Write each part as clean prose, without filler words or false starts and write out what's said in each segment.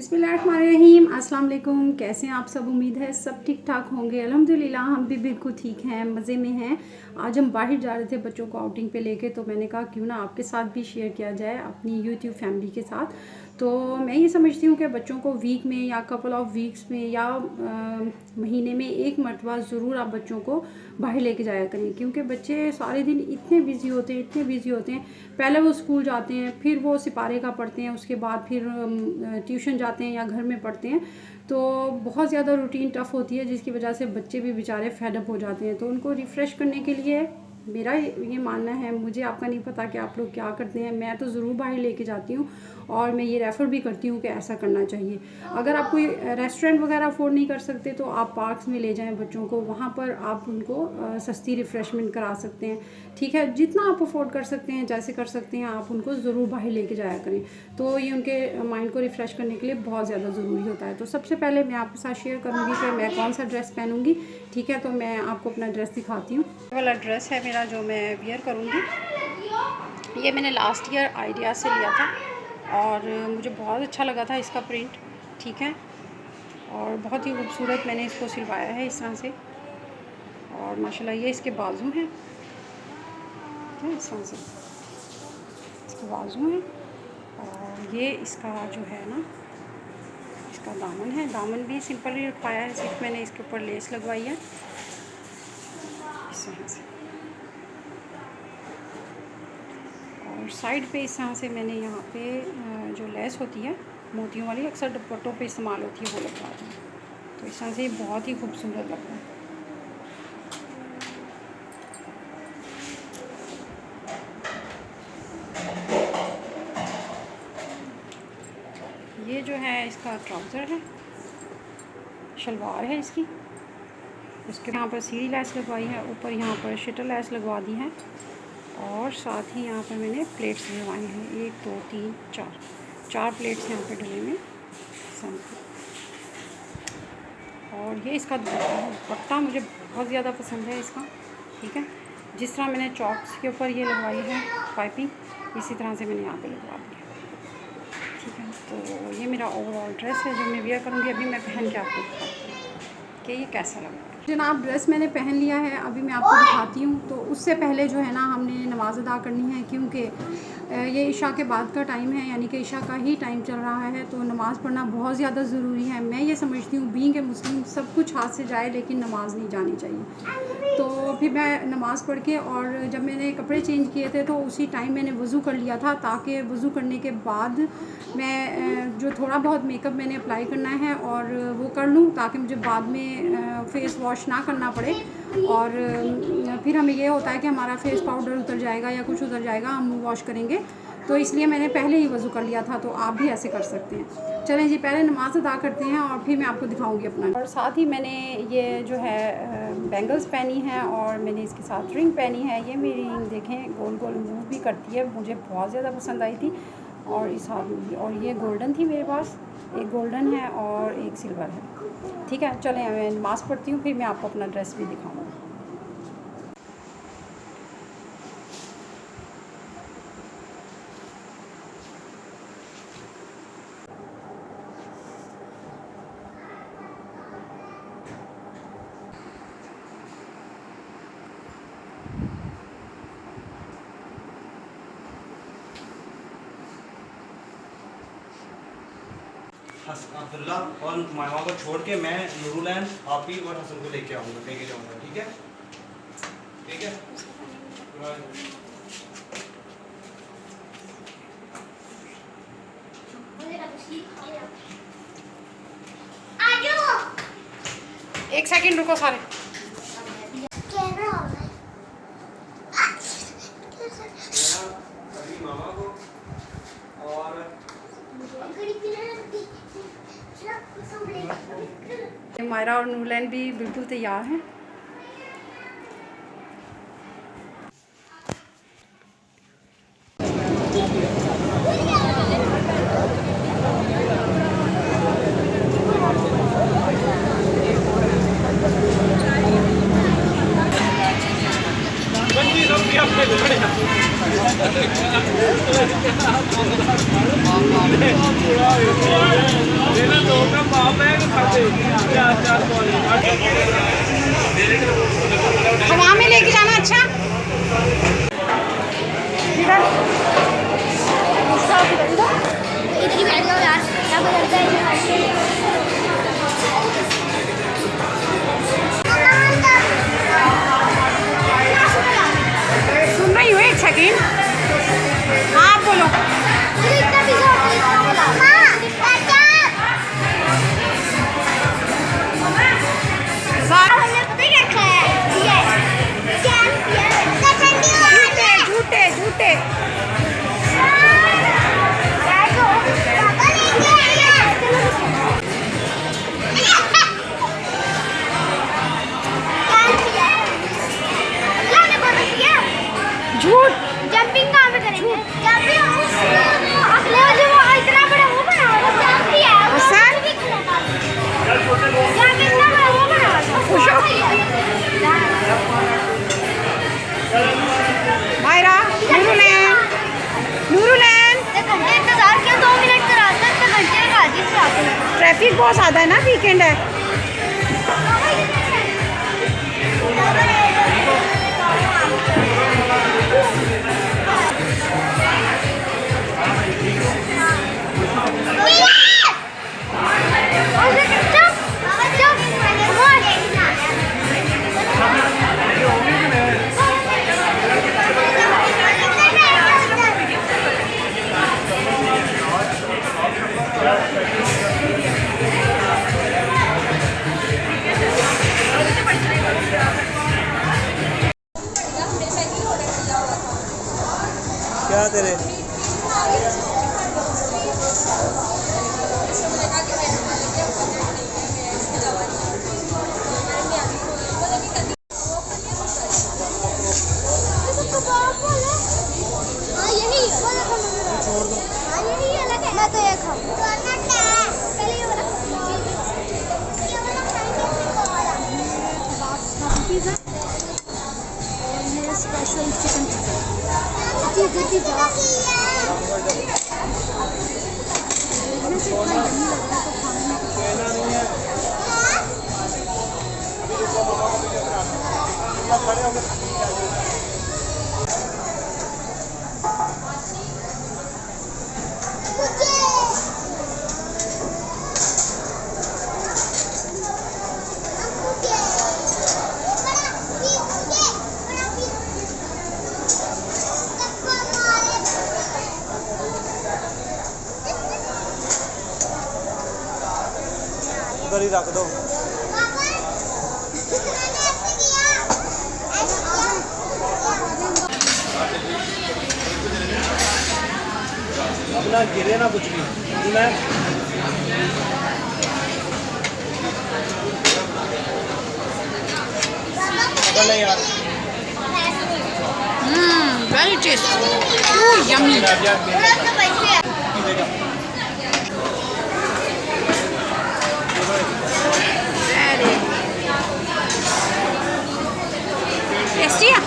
बिस्मिल्लाहिर्रहमानिर्रहीम। अस्सलाम वालेकुम। कैसे हैं आप सब? उम्मीद है सब ठीक ठाक होंगे। अल्हम्दुलिल्लाह हम भी बिल्कुल ठीक हैं, मज़े में हैं। आज हम बाहर जा रहे थे बच्चों को आउटिंग पे लेके, तो मैंने कहा क्यों ना आपके साथ भी शेयर किया जाए अपनी यूट्यूब फैमिली के साथ। तो मैं ये समझती हूँ कि बच्चों को वीक में या कपल ऑफ वीक्स में या महीने में एक मरतबा ज़रूर आप बच्चों को बाहर लेके जाया करें, क्योंकि बच्चे सारे दिन इतने बिज़ी होते हैं। पहले वो स्कूल जाते हैं, फिर वो सिपारे का पढ़ते हैं, उसके बाद फिर ट्यूशन जाते हैं या घर में पढ़ते हैं। तो बहुत ज़्यादा रूटीन टफ़ होती है, जिसकी वजह से बच्चे भी बेचारे फेडअप हो जाते हैं। तो उनको रिफ़्रेश करने के लिए मेरा ये मानना है, मुझे आपका नहीं पता कि आप लोग क्या करते हैं, मैं तो ज़रूर बाहर लेके जाती हूँ और मैं ये रेफ़र भी करती हूँ कि ऐसा करना चाहिए। अगर आप कोई रेस्टोरेंट वगैरह अफोर्ड नहीं कर सकते तो आप पार्क्स में ले जाएं बच्चों को, वहाँ पर आप उनको सस्ती रिफ़्रेशमेंट करा सकते हैं। ठीक है, जितना आप अफोर्ड कर सकते हैं, जैसे कर सकते हैं, आप उनको ज़रूर बाहर लेके जाया करें। तो ये उनके माइंड को रिफ़्रेश करने के लिए बहुत ज़्यादा ज़रूरी होता है। तो सबसे पहले मैं आपके साथ शेयर करूँगी कि मैं कौन सा ड्रेस पहनूँगी। ठीक है, तो मैं आपको अपना ड्रेस दिखाती हूँ। ये वाला ड्रेस है मेरा जो मैं वियर करूँगी। ये मैंने लास्ट ईयर आइडिया से लिया था और मुझे बहुत अच्छा लगा था इसका प्रिंट। ठीक है, और बहुत ही खूबसूरत मैंने इसको सिलवाया है इस तरह से। और माशाल्लाह ये इसके बाजू हैं, इस तरह से इसके बाजू हैं। और ये इसका जो है ना, इसका दामन है। दामन भी सिंपल ही रखवाया है, सिर्फ मैंने इसके ऊपर लेस लगवाई है इस तरह से। और साइड पे इस तरह से मैंने यहाँ पे जो लेस होती है मोतियों वाली, अक्सर दुपट्टों पे इस्तेमाल होती है, वो लगवा दी। तो इस तरह से बहुत ही खूबसूरत लग रहा है। ये जो है इसका ट्राउज़र है, शलवार है इसकी। उसके यहाँ पर सीढ़ी लैस लगवाई है, ऊपर यहाँ पर शटर लैस लगवा दी है। और साथ ही यहाँ पर मैंने प्लेट्स लगवाई हैं, 1 2 3 4 प्लेट्स यहाँ पे डले में। और ये इसका दुपट्टा मुझे बहुत ज़्यादा पसंद है इसका। ठीक है, जिस तरह मैंने चॉक्स के ऊपर ये लगवाई है पाइपिंग, इसी तरह से मैंने यहाँ पे लगवा दी है। ठीक है, तो ये मेरा ओवरऑल ड्रेस है जो मैं वियर करूँगी। अभी मैं पहन के आपको दिखाती हूँ कि ये कैसा लग रहा है। जनाब, ड्रेस मैंने पहन लिया है, अभी मैं आपको दिखाती हूँ। तो उससे पहले जो है ना, हमने नमाज़ अदा करनी है, क्योंकि ये इशा के बाद का टाइम है, यानी कि इशा का ही टाइम चल रहा है। तो नमाज़ पढ़ना बहुत ज़्यादा ज़रूरी है। मैं ये समझती हूँ बीइंग ए मुस्लिम सब कुछ हाथ से जाए लेकिन नमाज़ नहीं जानी चाहिए। तो फिर मैं नमाज़ पढ़ के, और जब मैंने कपड़े चेंज किए थे तो उसी टाइम मैंने वज़ू कर लिया था, ताकि वज़ू करने के बाद मैं जो थोड़ा बहुत मेकअप मैंने अप्लाई करना है और वो कर लूँ, ताकि मुझे बाद में फ़ेस वॉश ना करना पड़े। और फिर हमें ये होता है कि हमारा फेस पाउडर उतर जाएगा या कुछ उतर जाएगा, हम मुँह वॉश करेंगे। तो इसलिए मैंने पहले ही वज़ू कर लिया था। तो आप भी ऐसे कर सकते हैं। चलें जी, पहले नमाज़ अदा करते हैं और फिर मैं आपको दिखाऊंगी अपना। और साथ ही मैंने ये जो है बैंगल्स पहनी है और मैंने इसके साथ रिंग पहनी है। ये मेरी रिंग देखें, गोल गोल मूव भी करती है, मुझे बहुत ज़्यादा पसंद आई थी। और इस हाथ में भी, और ये गोल्डन थी मेरे पास, एक गोल्डन है और एक सिल्वर है। ठीक है, चलें मैं नमाज़ पढ़ती हूँ, फिर मैं आपको अपना ड्रेस भी दिखाऊँगी। अब्दुल्ला और मामा को छोड़ के मैं नूरुलैन, हाफी और हसन को लेके आऊँगा, लेके जाऊँगा। ठीक है, ठीक है। एक सेकंड रुको सारे। अभी मामा को और मायरा और नूरलैन भी बिल्कुल तैयार हैं। हवा में लेके जाना। अच्छा इधर इधर ही बैठ जाओ यार, क्या बदलता है। सुन रही हूँ, एक सेकेंड। हाँ आप बोलो। झूठे झूठे झूठ। जंपिंग कहाँ पे करेंगे? जंपिंग अगले जो वो इतना बड़ा वो बना हुआ है, जंप ही है वो। सर जंप इतना बड़ा वो बना हुआ मायरा, नूरुलैन, नूरुलैन। घंटे इंतजार किया, 2 मिनट का रास्ता, इतने घंटे लगा दिए इस रास्ते में। ट्रैफिक बहुत ज़्यादा है ना, वीकेंड है। क्या तेरे मैं तो ये खाऊंगा। स्पेशल चिकन उधर ही रख दो। अपना गिरे ना कुछ भी। मैं यार वेरी टेस्टी, यम्मी। टेस्टी है।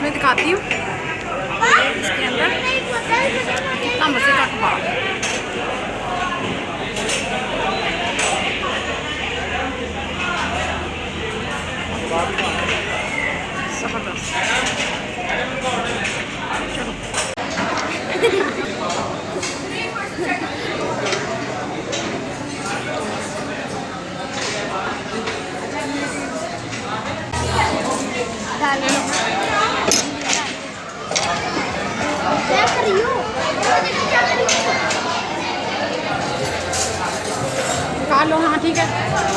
मैं दिखाती हूँ इसके अंदर कितना मज़े का कबाब। ज़बरदस्त। चलो ठीक है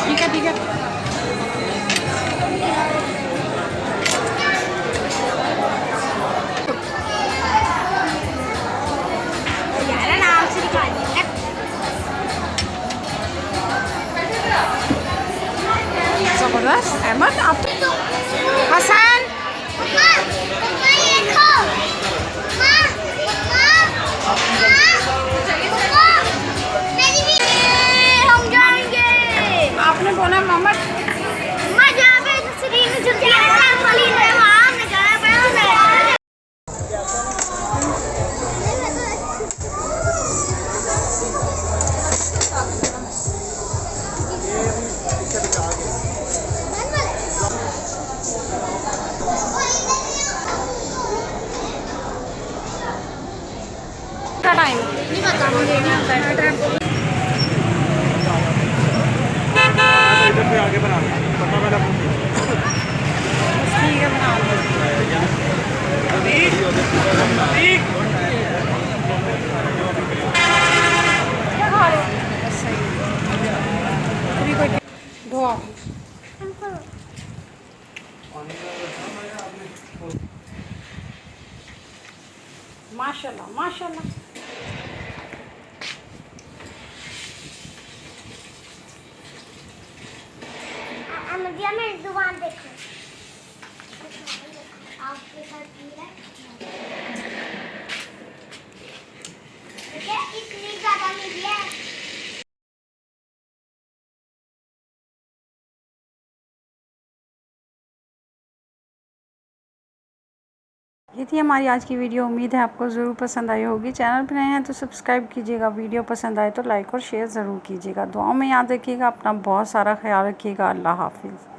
ठीक है ठीक है। यार आराम से दिखा दिया। ज़बरदस्त। अहमद आप हसन मम्मा मम्मा ये खो। मम्मा मम्मा मेरी भी हम जाएंगे। आपने बोला मोहम्मद मम्मा जहाँ पे शरीर में जुड़ जाएगा खाली है वहाँ हमने जाना पड़ा है। का टाइम नहीं पता मुझे नहीं आता है। इधर से आगे बना पता मेरा ठीक है बना लो। क्या खा रहे हो? बस सही है। अभी कोई धो आओ। माशाल्लाह माशाल्लाह। मुझे मेरी जुबान देखो। आपके साथ पी रहा है। इतनी ज्यादा मीठी है। ये थी हमारी आज की वीडियो। उम्मीद है आपको ज़रूर पसंद आई होगी। चैनल पर नए हैं तो सब्सक्राइब कीजिएगा। वीडियो पसंद आए तो लाइक और शेयर ज़रूर कीजिएगा। दुआओं में याद रखिएगा। अपना बहुत सारा ख्याल रखिएगा। अल्लाह हाफिज़।